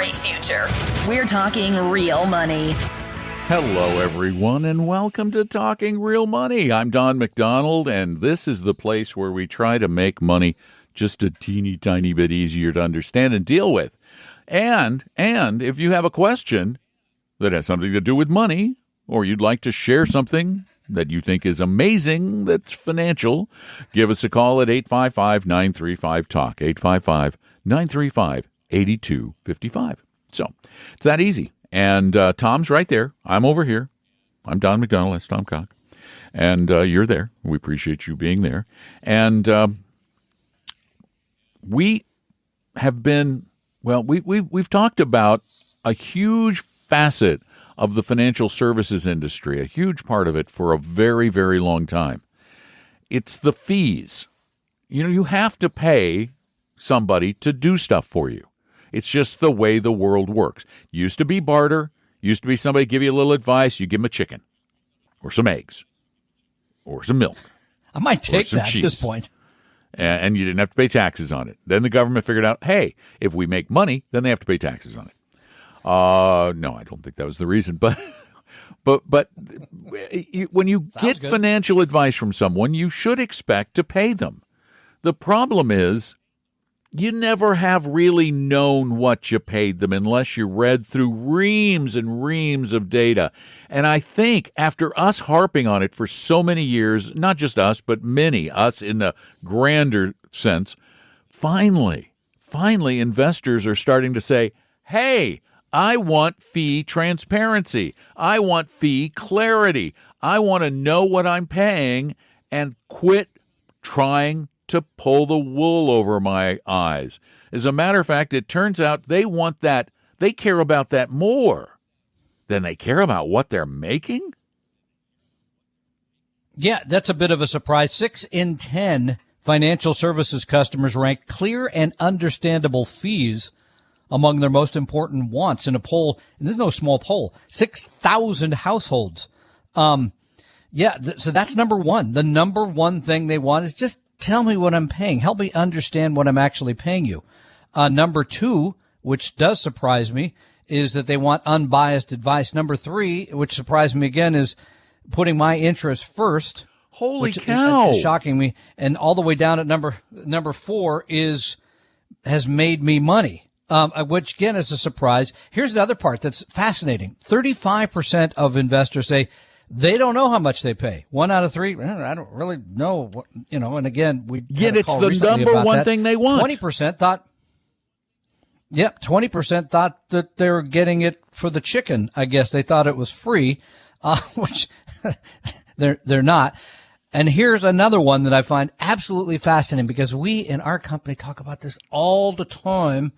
great future. We're talking real money. Hello, everyone, and welcome to Talking Real Money. I'm Don McDonald, and this is the place where we try to make money just a teeny tiny bit easier to understand and deal with. And if you have a question that has something to do with money, or you'd like to share something that you think is amazing that's financial, give us a call at 855-935-TALK, 855-935-8255. So it's that easy. And Tom's right there. I'm over here. I'm Don McDonald. That's Tom Cock. And you're there. We appreciate you being there. And we have been, we've talked about a huge facet of the financial services industry, a huge part of it for a very, very long time. It's the fees. You have to pay somebody to do stuff for you. It's just the way the world works. Used to be barter. Used to be somebody give you a little advice. You give them a chicken or some eggs or some milk. I might take that cheese. At this point. And you didn't have to pay taxes on it. Then the government figured out, hey, if we make money, then they have to pay taxes on it. No, I don't think that was the reason. But when you get financial advice from someone, you should expect to pay them. The problem is, you never have really known what you paid them unless you read through reams and reams of data. And I think after us harping on it for so many years, not just us, but many, us in the grander sense, finally, investors are starting to say, hey, I want fee transparency. I want fee clarity. I want to know what I'm paying and quit trying to pull the wool over my eyes. As a matter of fact, it turns out they want that. They care about that more than they care about what they're making. Yeah, that's a bit of a surprise. 6 in 10 financial services customers rank clear and understandable fees among their most important wants in a poll. And this is no small poll, 6,000 households. So that's number one. The number one thing they want is just tell me what I'm paying. Help me understand what I'm actually paying you. Number two, which does surprise me, is that they want unbiased advice. Number three, which surprised me again, is putting my interest first. Holy cow. Is shocking me. And all the way down at number four has made me money. Which again is a surprise. Here's the other part that's fascinating. 35% of investors say they don't know how much they pay. 1 out of 3, I don't really know what, and again, yet it's the number one thing they want. 20% thought, 20% thought that they were getting it for the chicken. I guess they thought it was free, which they're not. And here's another one that I find absolutely fascinating because we in our company talk about this all the time.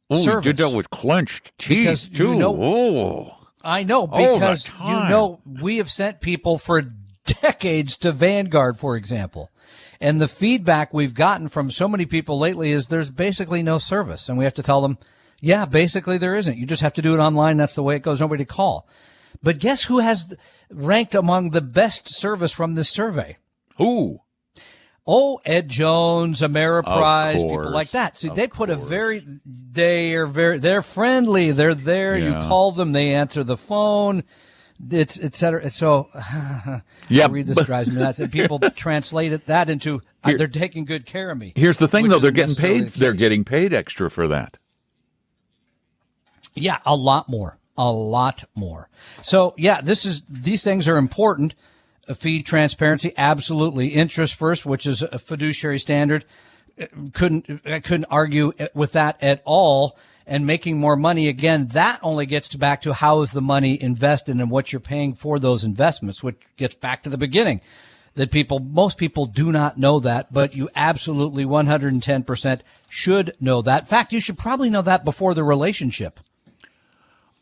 Oh, you did that with clenched teeth, too. I know, because we have sent people for decades to Vanguard, for example. And the feedback we've gotten from so many people lately is there's basically no service. And we have to tell them, yeah, basically there isn't. You just have to do it online. That's the way it goes. Nobody to call. But guess who has ranked among the best service from this survey? Who? Oh, Ed Jones, Ameriprise, people like that. See, they put they're friendly. They're there. Yeah. You call them, they answer the phone. It's et cetera. So, I read this drives me nuts. And people translate that into they're taking good care of me. Here's the thing, though. They're getting paid. They're getting paid extra for that. Yeah, a lot more. So, these things are important. Fee transparency, absolutely. Interest first, which is a fiduciary standard. I couldn't argue with that at all. And making more money, again, that only gets back to how is the money invested and what you're paying for those investments, which gets back to the beginning. That most people do not know that, but you absolutely 110% should know that. In fact, you should probably know that before the relationship.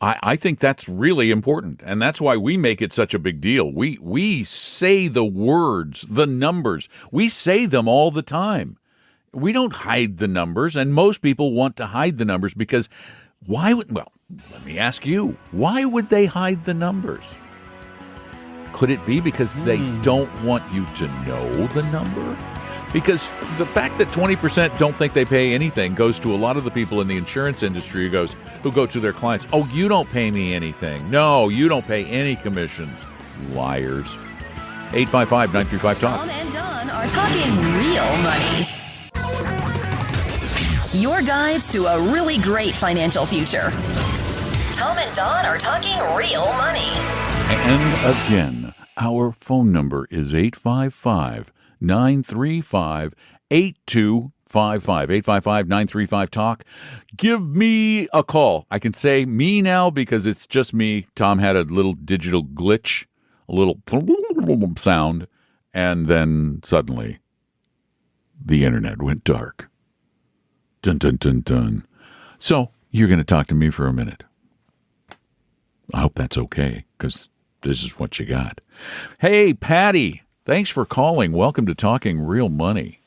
I think that's really important, and that's why we make it such a big deal. We say the words, the numbers. We say them all the time. We don't hide the numbers, and most people want to hide the numbers because let me ask you, why would they hide the numbers? Could it be because they don't want you to know the number? Because the fact that 20% don't think they pay anything goes to a lot of the people in the insurance industry who go to their clients, oh, you don't pay me anything. No, you don't pay any commissions. Liars. 855-935-TALK. Tom and Don are talking real money. Your guides to a really great financial future. Tom and Don are talking real money. And again, our phone number is 855-935-8255. 855-935-TALK. Give me a call. I can say me now because it's just me. Tom had a little digital glitch, a little sound, and then suddenly the internet went dark. Dun, dun, dun, dun. So you're going to talk to me for a minute. I hope that's okay, because this is what you got. Hey, Patty, thanks for calling. Welcome to Talking Real Money.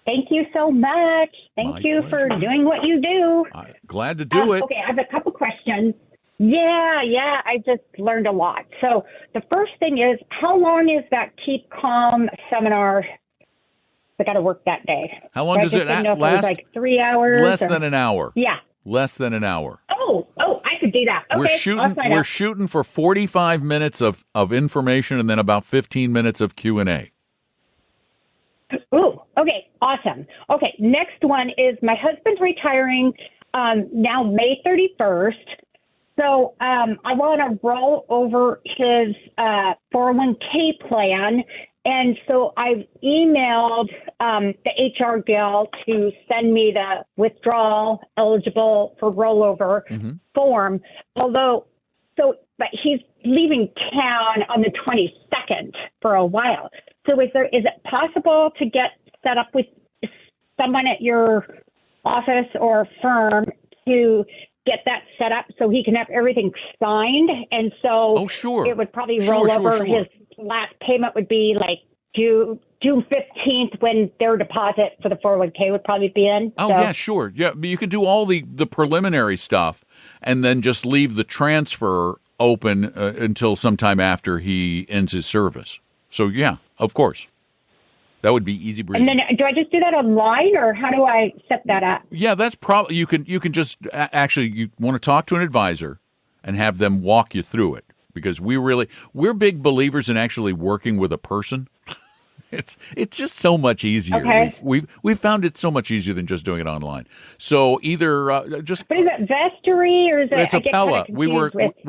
Thank you so much. Thank you for doing what you do. Glad to do it. Okay, I have a couple questions. Yeah, I just learned a lot. So the first thing is, how long is that Keep Calm seminar? I got to work that day. How long does it last? It was like 3 hours. Less than an hour. Yeah. Less than an hour. Oh, I could do that. Okay, we're shooting for 45 minutes of information and then about 15 minutes of Q&A. Ooh, okay, awesome. Okay, next one is my husband's retiring now May 31st. So I want to roll over his 401k plan. And so I've emailed the HR gal to send me the withdrawal eligible for rollover form. But he's leaving town on the 22nd for a while. So is it possible to get set up with someone at your office or firm to get that set up so he can have everything signed? And so it would probably roll over. His last payment would be like June 15th when their deposit for the 401k would probably be in. Oh, yeah, sure. Yeah, but you can do all the preliminary stuff and then just leave the transfer open until sometime after he ends his service. So, yeah, of course. That would be easy breezy. And then do I just do that online, or how do I set that up? Yeah, that's probably you can just actually you want to talk to an advisor and have them walk you through it, because we're big believers in actually working with a person. It's just so much easier. Okay. We've found it so much easier than just doing it online. So either just. But is it Vestory or is it? It's Appella. We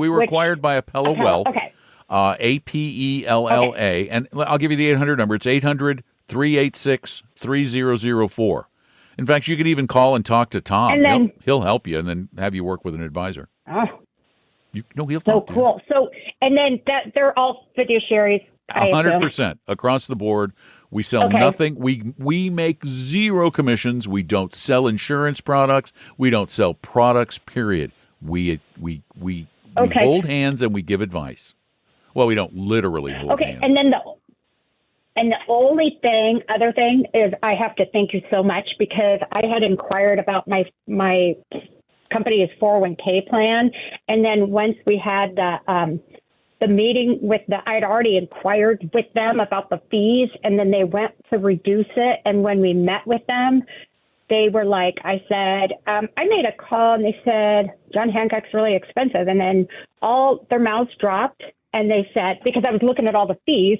were acquired by Appella Wealth. Okay. APELLA, okay. And I'll give you the 800 number. It's 800-386-3004. In fact, you could even call and talk to Tom. And then, he'll help you and then have you work with an advisor. Oh, he'll so talk to cool. you. So, and then they're all fiduciaries. 100% across the board. We sell nothing. We make zero commissions. We don't sell insurance products. We don't sell products. Period. We hold hands and we give advice. Well, we don't literally hold hands. And then the only other thing is I have to thank you so much, because I had inquired about my company's 401k plan, and then once we had the meeting I'd already inquired with them about the fees, and then they went to reduce it. And when we met with them, they were like, I said, I made a call and they said, John Hancock's really expensive. And then all their mouths dropped. And they said, because I was looking at all the fees,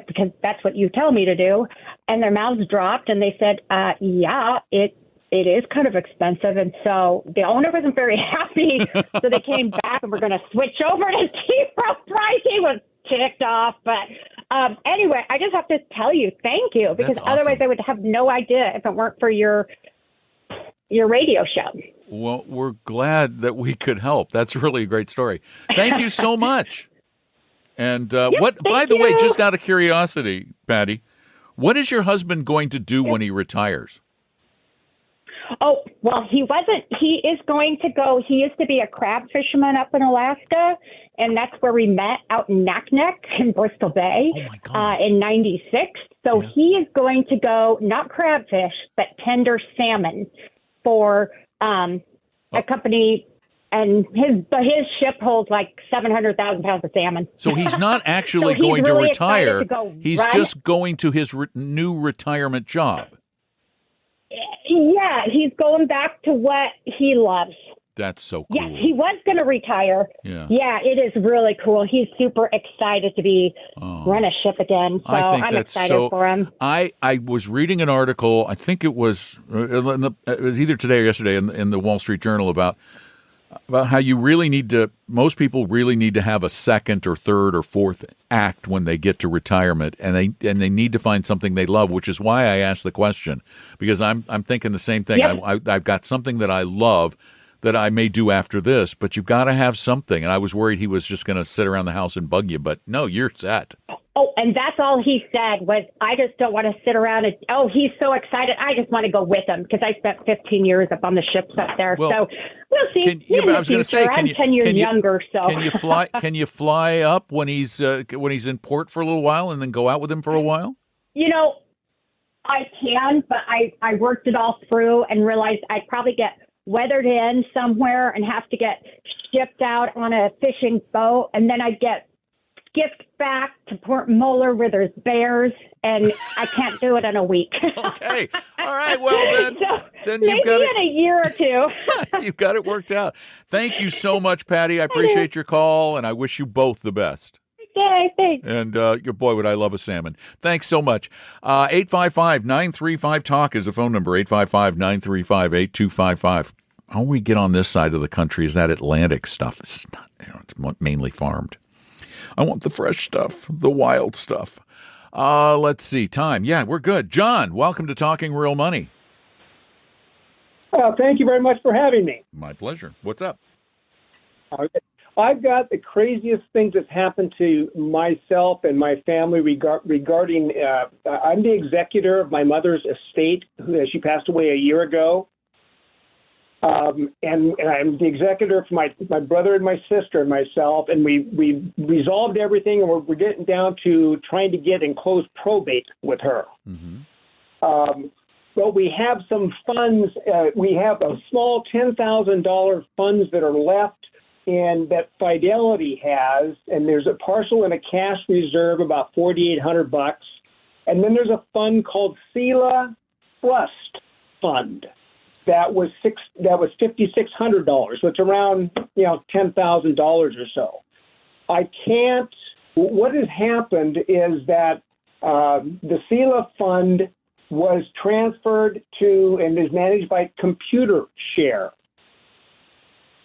because that's what you tell me to do. And their mouths dropped and they said, it is kind of expensive. And so the owner wasn't very happy. So they came back and we're going to switch over to zero price. He was ticked off. But anyway, I just have to tell you, thank you, because otherwise I would have no idea if it weren't for your radio show. Well, we're glad that we could help. That's really a great story. Thank you so much. And by the way, just out of curiosity, Patty, what is your husband going to do when he retires? Oh, well, he is going to go. He used to be a crab fisherman up in Alaska, and that's where we met, out in Naknek in Bristol Bay in 96. So he is going to go, not crabfish, but tender salmon for a company his ship holds like 700,000 pounds of salmon. So he's not actually So he's going to really retire. excited to go He's run. just going to his new retirement job. Yeah, he's going back to what he loves. That's so cool. Yes, he was going to retire. Yeah. Yeah, it is really cool. He's super excited to be run a ship again. So I think I'm that's excited for him. I was reading an article, I think it was either today or yesterday in the Wall Street Journal about how you really need to, most people really need to have a second or third or fourth act when they get to retirement, and they need to find something they love, which is why I asked the question, because I'm thinking the same thing. Yep. I've got something that I love that I may do after this, but you've got to have something. And I was worried he was just going to sit around the house and bug you, but no, you're set. Oh, and that's all he said was, I just don't want to sit around and, he's so excited. I just want to go with him because I spent 15 years up on the ships up there. Well, so we'll see. I was going to say, I'm 10 years younger, so. Can you fly? Can you fly up when he's in port for a little while and then go out with him for a while? I can, but I worked it all through and realized I'd probably get weathered in somewhere and have to get shipped out on a fishing boat, and then I'd get skipped back to Port Muller where there's bears, and I can't do it in a week. Okay. All right. Well, then you've maybe got in a year or two. You've got it worked out. Thank you so much, Patty. I appreciate your call, and I wish you both the best. Okay, thanks. And your boy, would I love a salmon. Thanks so much. 855-935-TALK is the phone number, 855-935-8255. How we get on this side of the country is that Atlantic stuff. This is not, it's mainly farmed. I want the fresh stuff, the wild stuff. Let's see. Time. Yeah, we're good. John, welcome to Talking Real Money. Thank you very much for having me. My pleasure. What's up? I've got the craziest things that's happened to myself and my family regarding, I'm the executor of my mother's estate. She passed away a year ago. And I'm the executor for my brother and my sister and myself, and we resolved everything, and we're getting down to trying to get in close probate with her. Mm-hmm. But we have some funds. We have a small $10,000 funds that are left, and that Fidelity has, and there's a partial and a cash reserve, about $4,800, and then there's a fund called Sela Trust Fund. That was $5,600, so it's around $10,000 or so. What has happened is that the Sela Fund was transferred to and is managed by ComputerShare.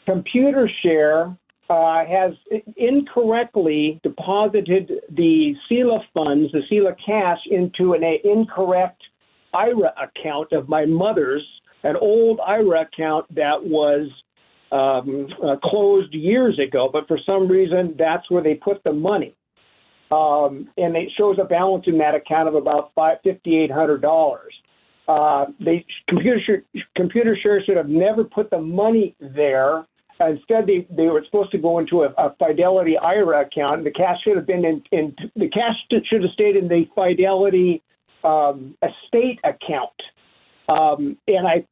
ComputerShare has incorrectly deposited the Sela funds, the Sela cash, into an incorrect IRA account of my mother's, an old IRA account that was closed years ago, but for some reason that's where they put the money. And it shows a balance in that account of about $5,800. ComputerShare should have never put the money there. Instead, they were supposed to go into a Fidelity IRA account. The cash should have been the cash should have stayed in the Fidelity estate account. And I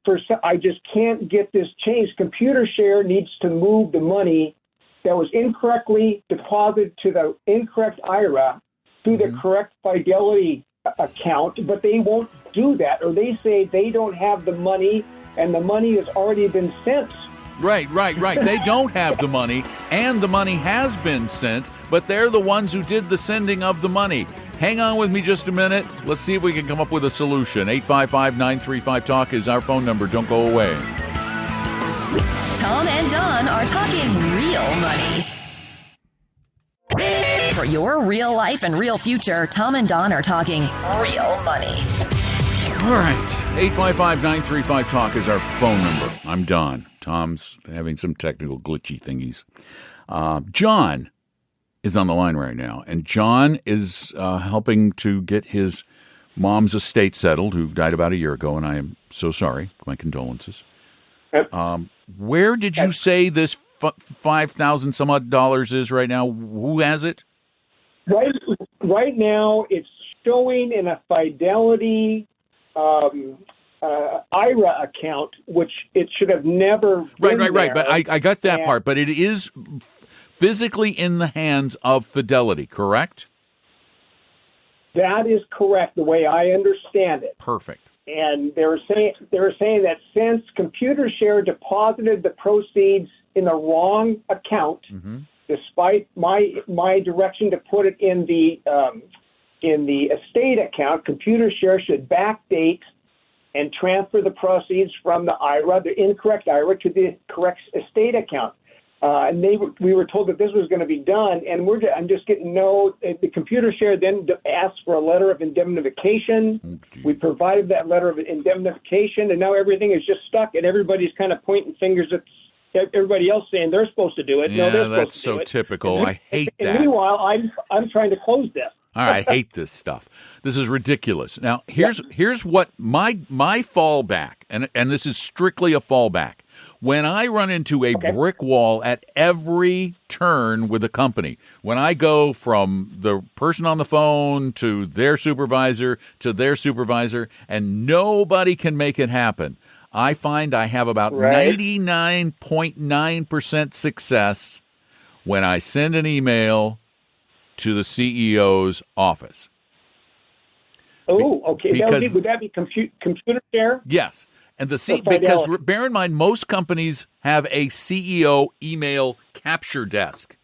just can't get this changed. ComputerShare needs to move the money that was incorrectly deposited to the incorrect IRA to the correct Fidelity account, but they won't do that, or they say they don't have the money and the money has already been sent. Right. They don't have the money, and the money has been sent, but they're the ones who did the sending of the money. Hang on with me just a minute. Let's see if we can come up with a solution. 855-935-TALK is our phone number. Don't go away. Tom and Don are talking real money. For your real life and real future, Tom and Don are talking real money. All right. 855-935-TALK is our phone number. I'm Don. Tom's having some technical glitchy thingies. John is on the line right now, and John is helping to get his mom's estate settled, who died about a year ago, and I am so sorry. My condolences. Where did you say this $5,000 some odd dollars is right now? Who has it? Right now, it's showing in a Fidelity IRA account, which it should have never been Right. there. But I got that part. But it is physically in the hands of Fidelity, correct? That is correct, the way I understand it. Perfect. And they were saying that since ComputerShare deposited the proceeds in the wrong account, despite my direction to put it in the estate account, ComputerShare should backdate and transfer the proceeds from the IRA, the incorrect IRA, to the correct estate account. And we were told that this was going to be done, and I'm just getting the ComputerShare then asked for a letter of indemnification. We provided that letter of indemnification, and now everything is just stuck, and everybody's kind of pointing fingers at everybody else saying they're supposed to do it. Yeah, No, they're that's supposed to do it. typical. I hate that. And meanwhile, I'm trying to close this. All right, I hate this stuff. This is ridiculous. Now, here's what my fallback, and this is strictly a fallback. When I run into a brick wall at every turn with a company, when I go from the person on the phone to their supervisor, and nobody can make it happen, I find I have about 99.9% success when I send an email to the CEO's office. Oh, okay. Because, would that be ComputerShare? Yes. And because bear in mind, most companies have a CEO email capture desk.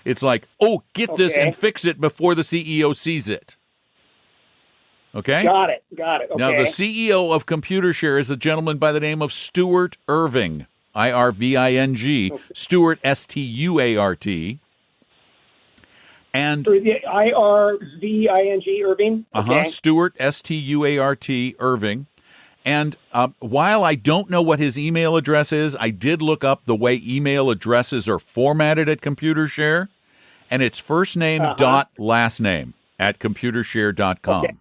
It's like, get this and fix it before the CEO sees it. Okay? Got it. Okay. Now, the CEO of ComputerShare is a gentleman by the name of Stuart Irving, IRVING, Stuart, STUART. And IRVING, Irving? Okay. Stuart, STUART, Irving. And while I don't know what his email address is, I did look up the way email addresses are formatted at ComputerShare, and it's first name dot last name at ComputerShare.com. Okay.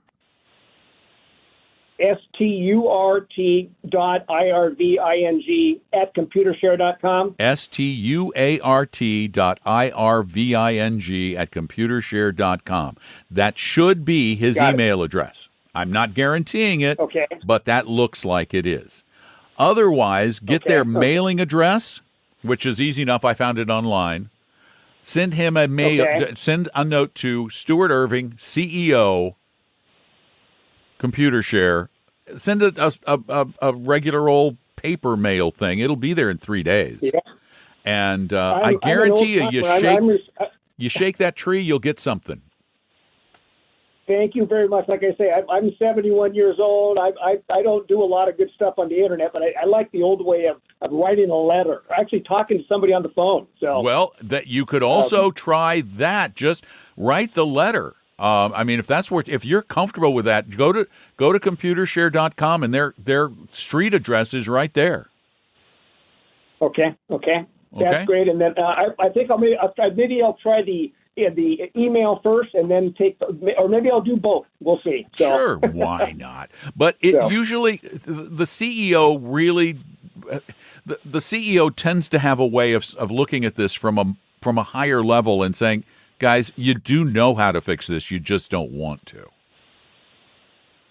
STUART.IRVING at ComputerShare.com. STUART.IRVING at ComputerShare.com. That should be his email address. I'm not guaranteeing it, but that looks like it is. Otherwise, get their mailing address, which is easy enough. I found it online. Send him a mail. Send a note to Stuart Irving, CEO, ComputerShare. Send a regular old paper mail thing. It'll be there in 3 days. Yeah. And I guarantee you shake that tree, you'll get something. Thank you very much. Like I say, I'm 71 years old. I don't do a lot of good stuff on the internet, but I like the old way of writing a letter, actually talking to somebody on the phone. So, well, that you could also try that. Just write the letter. If you're comfortable with that, go to ComputerShare.com, and their street address is right there. Okay. That's great. And then I think maybe I'll try the email first, and then or maybe I'll do both. We'll see. So. Sure, why not? But usually the CEO really, the CEO tends to have a way of looking at this from a higher level and saying, guys, you do know how to fix this, you just don't want to.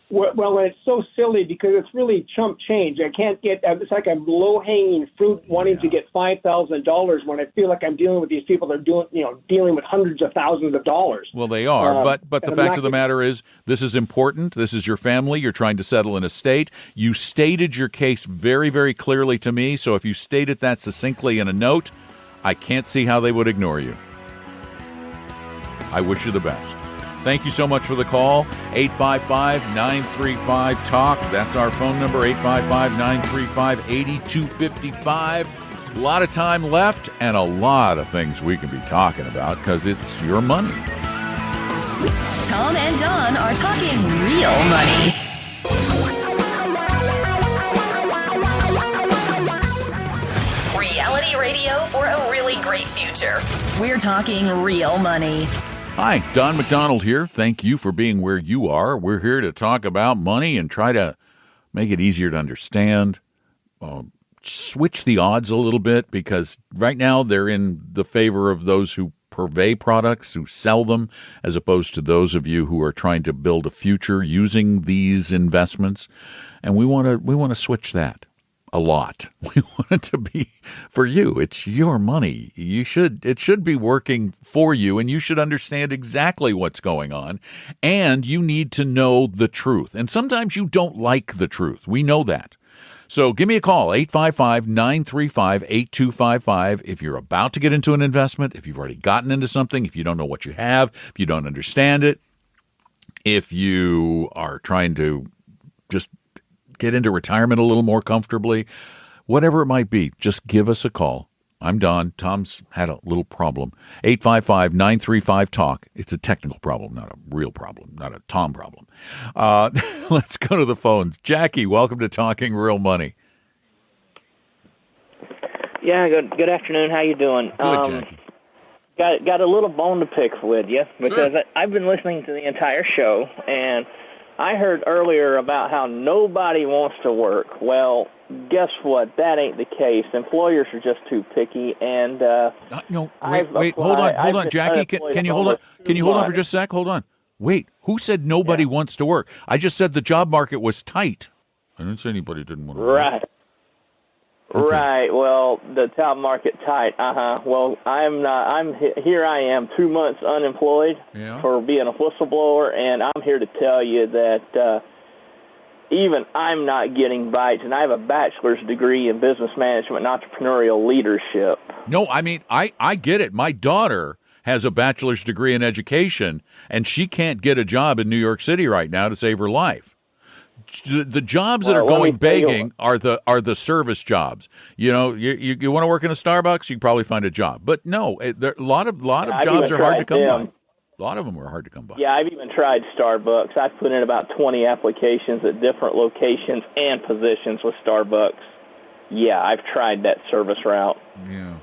Well, it's so silly because it's really chump change. I can't it's like I'm low-hanging fruit wanting to get $5,000 when I feel like I'm dealing with these people that are dealing with hundreds of thousands of dollars. Well, they are, but the fact of the matter is, this is important. This is your family. You're trying to settle an estate. You stated your case very, very clearly to me, so if you stated that succinctly in a note, I can't see how they would ignore you. I wish you the best. Thank you so much for the call. 855-935-TALK. That's our phone number, 855-935-8255. A lot of time left and a lot of things we can be talking about because it's your money. Tom and Don are talking real money. Reality radio for a really great future. We're talking real money. Hi, Don McDonald here. Thank you for being where you are. We're here to talk about money and try to make it easier to understand, switch the odds a little bit, because right now they're in the favor of those who purvey products, who sell them, as opposed to those of you who are trying to build a future using these investments. And we want to switch that a lot. We want it to be for you. It's your money. It should be working for you, and you should understand exactly what's going on, and you need to know the truth. And sometimes you don't like the truth. We know that. So give me a call, 855-935-8255. If you're about to get into an investment, if you've already gotten into something, if you don't know what you have, if you don't understand it, if you are trying to just get into retirement a little more comfortably, whatever it might be, just give us a call. I'm Don. Tom's had a little problem. 855-935-TALK. It's a technical problem, not a real problem, not a Tom problem. Let's go to the phones. Jackie, welcome to Talking Real Money. Yeah, good afternoon. How you doing? Good, Jackie. Got a little bone to pick with you, because Sure. I've been listening to the entire show, and I heard earlier about how nobody wants to work. Well, guess what? That ain't the case. Employers are just too picky, and No, wait, hold on, Jackie. Can you hold on? Can you hold on for just a sec? Hold on. Wait, who said nobody wants to work? I just said the job market was tight. I didn't say anybody didn't want to work. Right. Okay. Right. Well, the job market tight. Well, here. I am 2 months unemployed for being a whistleblower, and I'm here to tell you that even I'm not getting bites, and I have a bachelor's degree in business management and entrepreneurial leadership. No, I mean, I get it. My daughter has a bachelor's degree in education, and she can't get a job in New York City right now to save her life. The jobs that are going begging are the service jobs. You know, you want to work in a Starbucks, you can probably find a job. But no, a lot of jobs are hard to come by. A lot of them are hard to come by. Yeah, I've even tried Starbucks. I've put in about 20 applications at different locations and positions with Starbucks. Yeah, I've tried that service route. Yeah.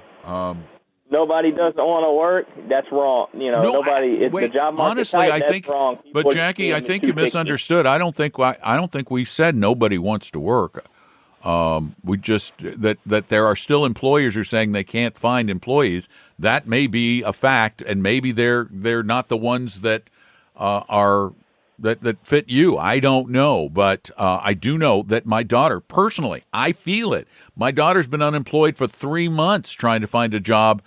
Nobody doesn't want to work. That's wrong. You know, the job market. Honestly, tight, I that's think. wrong. But Jackie, I think you misunderstood. I don't think we said nobody wants to work. We just that there are still employers who are saying they can't find employees. That may be a fact, and maybe they're not the ones that that fit you. I don't know, but I do know that my daughter, personally, I feel it. My daughter's been unemployed for 3 months trying to find a job,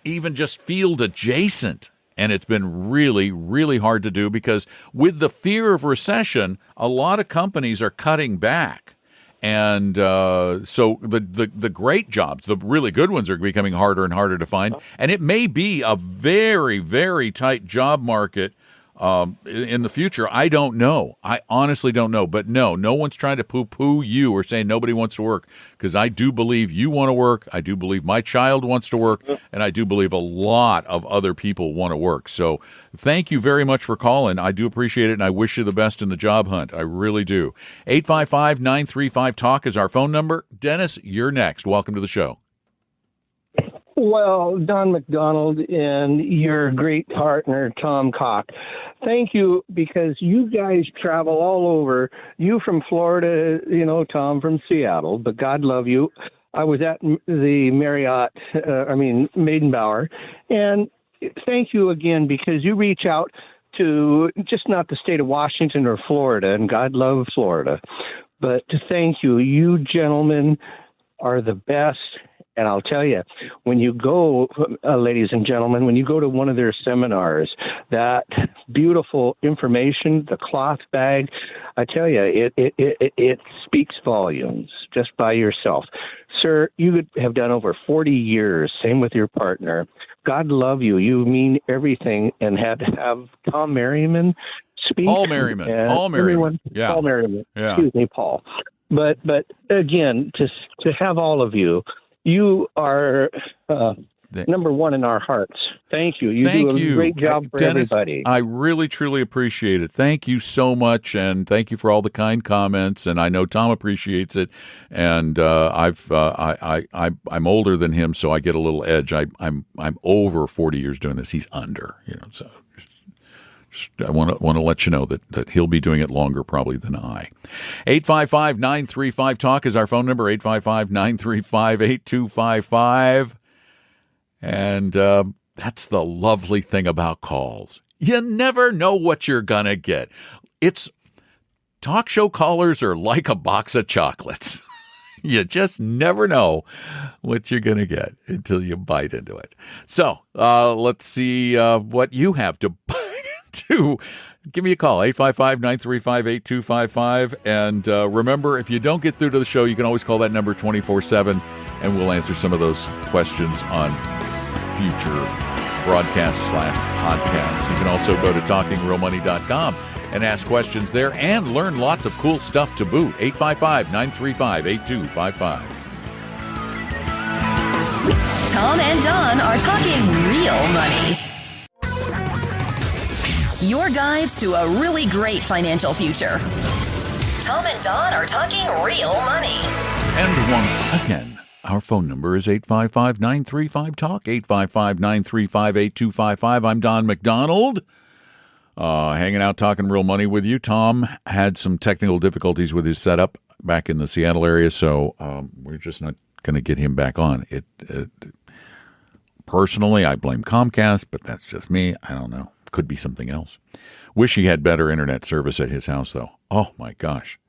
even just field adjacent. And it's been really, really hard to do because with the fear of recession, a lot of companies are cutting back. And so the great jobs, the really good ones, are becoming harder and harder to find. And it may be a very, very tight job market in the future. I don't know. I honestly don't know. But no one's trying to poo-poo you or saying nobody wants to work, because I do believe you want to work. I do believe my child wants to work, and I do believe a lot of other people want to work. So thank you very much for calling. I do appreciate it, and I wish you the best in the job hunt. I really do. 855-935-TALK is our phone number. Dennis, you're next. Welcome to the show. Well, Don McDonald and your great partner, Tom Cock, thank you, because you guys travel all over. You from Florida, Tom from Seattle, but God love you. I was at the Maidenbower, and thank you again, because you reach out to just not the state of Washington or Florida, and God love Florida, but to thank you. You gentlemen are the best. And I'll tell you, when you go, ladies and gentlemen, when you go to one of their seminars, that beautiful information, the cloth bag, I tell you, it speaks volumes just by yourself. Sir, you have done over 40 years, same with your partner. God love you. You mean everything, and had to have Tom Merriman speak. Paul Merriman. Yeah. Paul Merriman. Yeah. Excuse me, Paul. But again, to have all of you, you are number one in our hearts. Thank you. You do a great job for Dennis, everybody. I really, truly appreciate it. Thank you so much, and thank you for all the kind comments. And I know Tom appreciates it. And I'm older than him, so I get a little edge. I'm over 40 years doing this. He's under, so. I want to let you know that he'll be doing it longer probably than I. 855-935-TALK is our phone number, 855-935-8255. And That's the lovely thing about calls. You never know what you're going to get. Talk show callers are like a box of chocolates. You just never know what you're going to get until you bite into it. So let's see what you have to bite into. Give me a call, 855-935-8255. And remember, if you don't get through to the show, you can always call that number 24/7, and we'll answer some of those questions on future broadcast/podcast. You can also go to talkingrealmoney.com and ask questions there and learn lots of cool stuff to boot. 855-935-8255. Tom and Don are talking real money. Your guides to a really great financial future. Tom and Don are talking real money. And once again, our phone number is 855-935-TALK, 855-935-8255. I'm Don McDonald, hanging out talking real money with you. Tom had some technical difficulties with his setup back in the Seattle area, so we're just not going to get him back on. Personally, I blame Comcast, but that's just me. I don't know. Could be something else. Wish he had better internet service at his house, though. Oh, my gosh.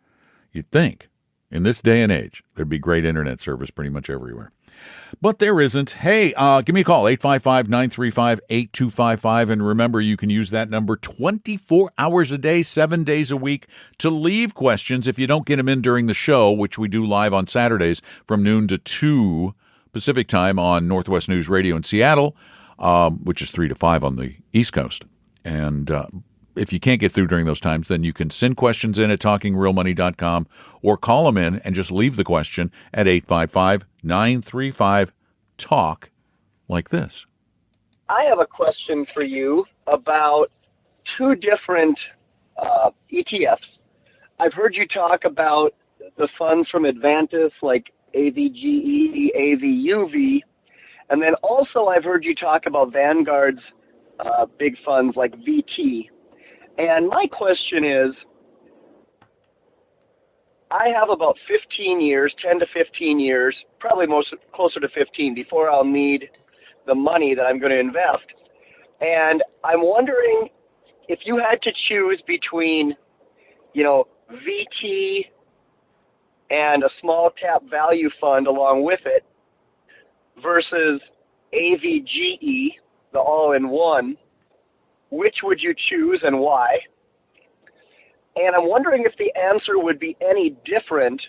You'd think in this day and age, there'd be great internet service pretty much everywhere. But there isn't. Hey, give me a call, 855-935-8255. And remember, you can use that number 24 hours a day, 7 days a week to leave questions if you don't get them in during the show, which we do live on Saturdays from noon to 2 Pacific time on Northwest News Radio in Seattle, which is 3 to 5 on the East Coast. And if you can't get through during those times, then you can send questions in at talkingrealmoney.com or call them in and just leave the question at 855-935-TALK like this. I have a question for you about two different ETFs. I've heard you talk about the funds from Advantis like AVGE, AVUV, and then also I've heard you talk about Vanguard's big funds like VT. And my question is, I have about 15 years, 10 to 15 years, probably closer to 15 before I'll need the money that I'm going to invest. And I'm wondering if you had to choose between, VT and a small cap value fund along with it versus AVGE, the all-in-one, which would you choose and why? And I'm wondering if the answer would be any different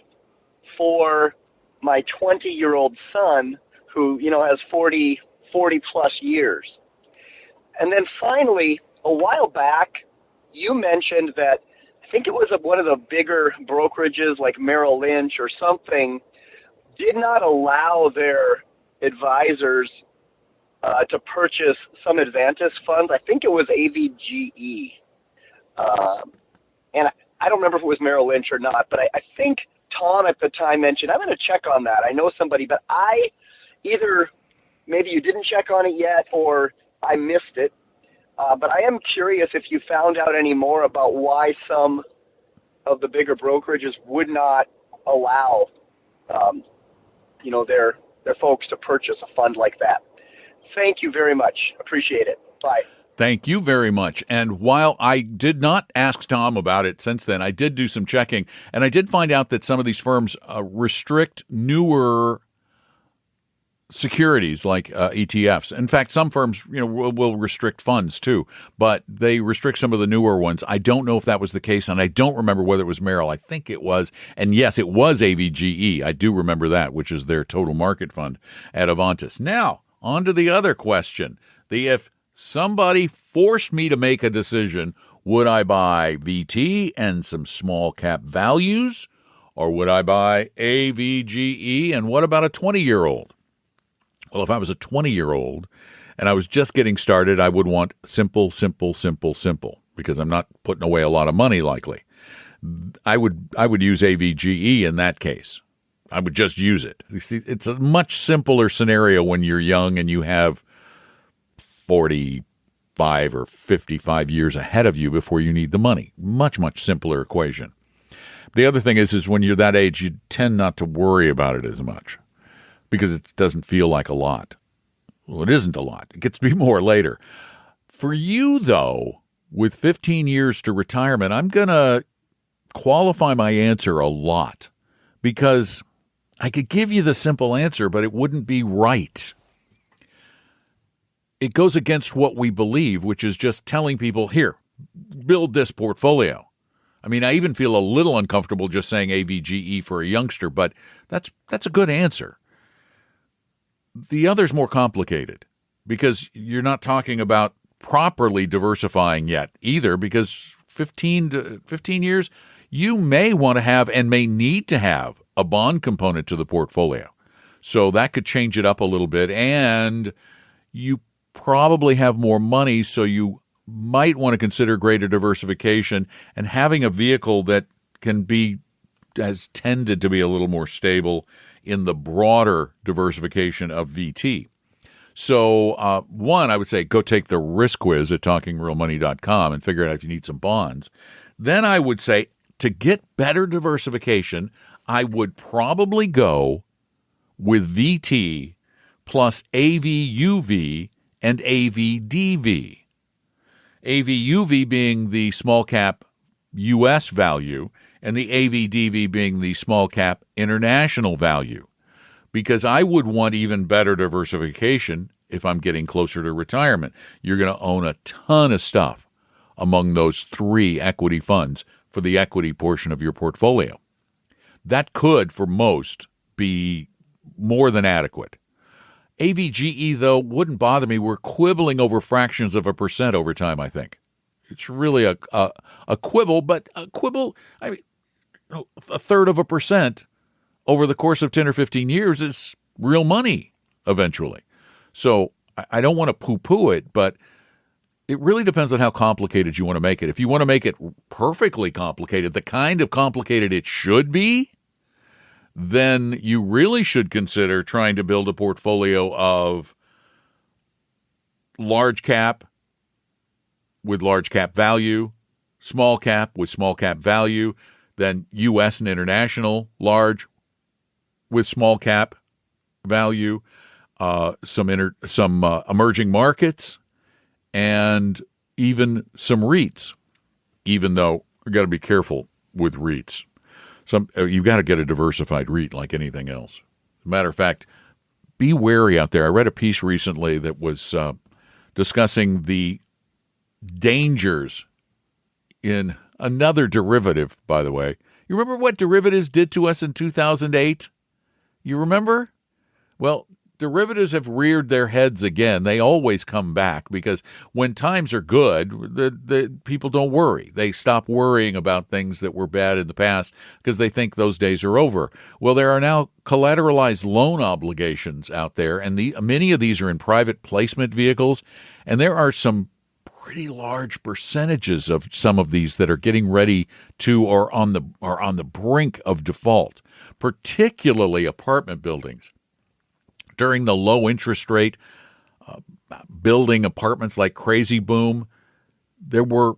for my 20-year-old son who, has 40 plus years. And then finally, a while back, you mentioned that I think it was one of the bigger brokerages like Merrill Lynch or something did not allow their advisors to purchase some Advantis funds. I think it was AVGE. And I don't remember if it was Merrill Lynch or not, but I think Tom at the time mentioned, I'm going to check on that. I know somebody, but either maybe you didn't check on it yet or I missed it. But I am curious if you found out any more about why some of the bigger brokerages would not allow, their folks to purchase a fund like that. Thank you very much. Appreciate it. Bye. Thank you very much. And while I did not ask Tom about it since then, I did do some checking, and I did find out that some of these firms restrict newer securities like ETFs. In fact, some firms, will restrict funds too, but they restrict some of the newer ones. I don't know if that was the case, and I don't remember whether it was Merrill. I think it was, and yes, it was AVGE. I do remember that, which is their total market fund at Avantis. Now, on to the other question. If somebody forced me to make a decision, would I buy VT and some small cap values, or would I buy AVGE, and what about a 20-year-old? Well, if I was a 20-year-old and I was just getting started, I would want simple, because I'm not putting away a lot of money likely. I would use AVGE in that case. I would just use it. You see, it's a much simpler scenario when you're young and you have 45 or 55 years ahead of you before you need the money. Much simpler equation. The other thing is when you're that age, you tend not to worry about it as much, because it doesn't feel like a lot. Well, it isn't a lot. It gets to be more later. For you, though, with 15 years to retirement, I'm going to qualify my answer a lot because I could give you the simple answer, but it wouldn't be right. It goes against what we believe, which is just telling people, here, build this portfolio. I mean, I even feel a little uncomfortable just saying AVGE for a youngster, but that's a good answer. The other's more complicated because you're not talking about properly diversifying yet either, because 15 years, you may want to have and may need to have a bond component to the portfolio. So that could change it up a little bit, and you probably have more money, so you might want to consider greater diversification and having a vehicle that has tended to be a little more stable in the broader diversification of VT. So, one, I would say go take the risk quiz at talkingrealmoney.com and figure out if you need some bonds. Then I would say to get better diversification, I would probably go with VT plus AVUV and AVDV. AVUV being the small cap U.S. value and the AVDV being the small cap international value, because I would want even better diversification if I'm getting closer to retirement. You're going to own a ton of stuff among those three equity funds for the equity portion of your portfolio. That could, for most, be more than adequate. AVGE, though, wouldn't bother me. We're quibbling over fractions of a percent over time, I think. It's really a quibble, but a quibble, I mean, a third of a percent over the course of 10 or 15 years is real money eventually. So I don't want to poo-poo it, but it really depends on how complicated you want to make it. If you want to make it perfectly complicated, the kind of complicated it should be, then you really should consider trying to build a portfolio of large cap with large cap value, small cap with small cap value, then U.S. and international large with small cap value, some emerging markets, and even some REITs, even though we've got to be careful with REITs. You've got to get a diversified REIT like anything else. As a matter of fact, be wary out there. I read a piece recently that was discussing the dangers in another derivative, by the way. You remember what derivatives did to us in 2008? You remember? Well, derivatives have reared their heads again. They always come back because when times are good, the people don't worry. They stop worrying about things that were bad in the past because they think those days are over. Well, there are now collateralized loan obligations out there, and many of these are in private placement vehicles, and there are some pretty large percentages of some of these that are getting ready to or on the brink of default, particularly apartment buildings. During the low interest rate building apartments like crazy boom, there were,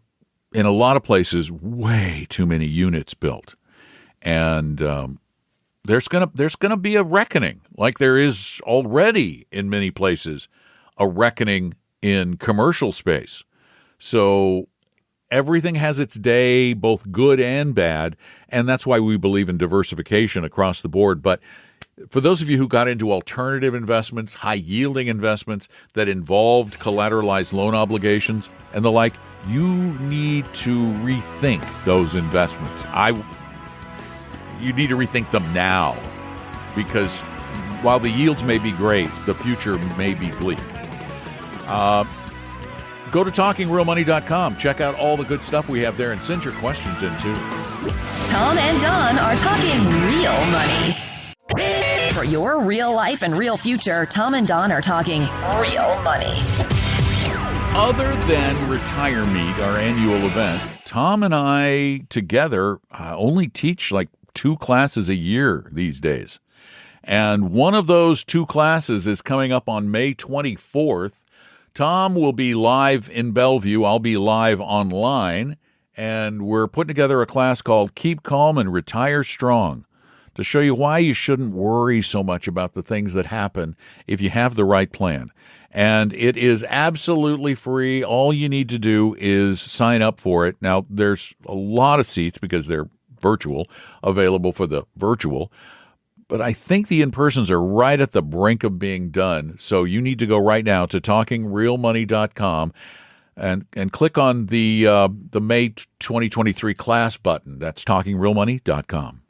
in a lot of places, way too many units built. And there's gonna be a reckoning, like there is already in many places, a reckoning in commercial space. So everything has its day, both good and bad, and that's why we believe in diversification across the board. But for those of you who got into alternative investments, high-yielding investments that involved collateralized loan obligations and the like, you need to rethink those investments. You need to rethink them now, because while the yields may be great, the future may be bleak. Go to TalkingRealMoney.com. Check out all the good stuff we have there and send your questions in, too. Tom and Don are talking real money. For your real life and real future, Tom and Don are talking real money. Other than Retire Meet, our annual event, Tom and I together only teach like 2 classes a year these days. And one of those 2 classes is coming up on May 24th. Tom will be live in Bellevue. I'll be live online. And we're putting together a class called Keep Calm and Retire Strong. to show you why you shouldn't worry so much about the things that happen if you have the right plan. And it is absolutely free. All you need to do is sign up for it. Now, there's a lot of seats because they're virtual, available for the virtual. But I think the in-persons are right at the brink of being done. So you need to go right now to talkingrealmoney.com and click on the May 2023 class button. That's talkingrealmoney.com.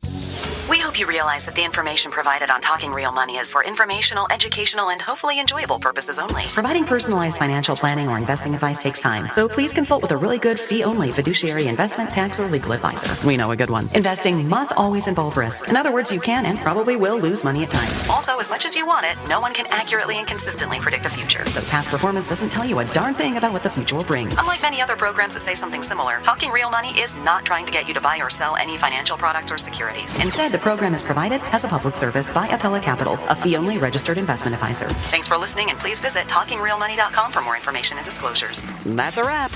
We hope you realize that the information provided on Talking Real Money is for informational, educational, and hopefully enjoyable purposes only. Providing personalized financial planning or investing advice takes time, so please consult with a really good fee-only fiduciary investment, tax, or legal advisor. We know a good one. Investing must always involve risk. In other words, you can and probably will lose money at times. Also, as much as you want it, no one can accurately and consistently predict the future, so past performance doesn't tell you a darn thing about what the future will bring. Unlike many other programs that say something similar, Talking Real Money is not trying to get you to buy or sell any financial products or securities. Instead, the program is provided as a public service by Appella Capital, a fee-only registered investment advisor. Thanks for listening, and please visit talkingrealmoney.com for more information and disclosures. That's a wrap.